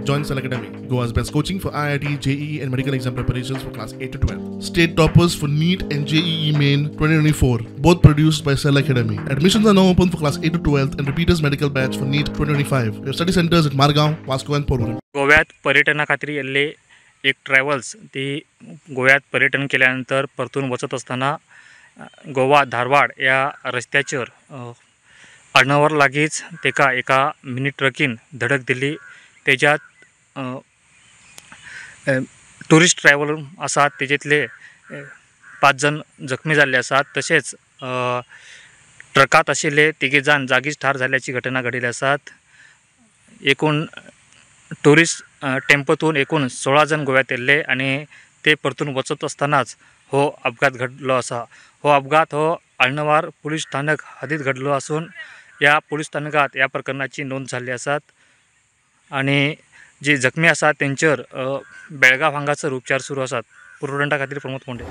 Join Cell Academy, Goa's best coaching for IIT, JEE and medical exam preparations for class 8 to 12. State toppers for NEET and JEE Main 2024, both produced by Cell Academy. Admissions are now open for class 8 to 12th and repeaters medical batch for NEET 2025. We have study centers at Margao, Vasco and Porvorim. गोव्यात पर्यटना खातीर येल्ले एक travels ती गोव्यात पर्यटन केल्यानंतर परतून वचत असताना गोवा धारवाड या रस्त्याचेर अर्णवर लागींच तेका एका मिनी ट्रकीन धडक दिली। तेज्यात टुरिस्ट ट्रॅव्हल आसात तेजेतले 5 जण जखमी जाल्ले आसात। तशेंच ट्रकात आशिल्ले 3 जाण जागीच ठार जाल्ल्याची घटना घडिल्ली आसात। एकूण टुरिस्ट टेम्पोतून एकूण 16 जण गोव्यात येल्ले आणि ते परतून वचत असतानाच हो अपघात घडलो आसा। हो अपघात हो अळनवार पुलीस स्थानक हद्दीत घडलो असून या पुलीस स्थानकात या प्रकरणाची नोंद जाल्ली आसात आणि जी जखमी आसात तेंचेर बेळगाव हांगासर उपचार सुरू आसात। पुरवठा खातीर प्रमोद फोंडे।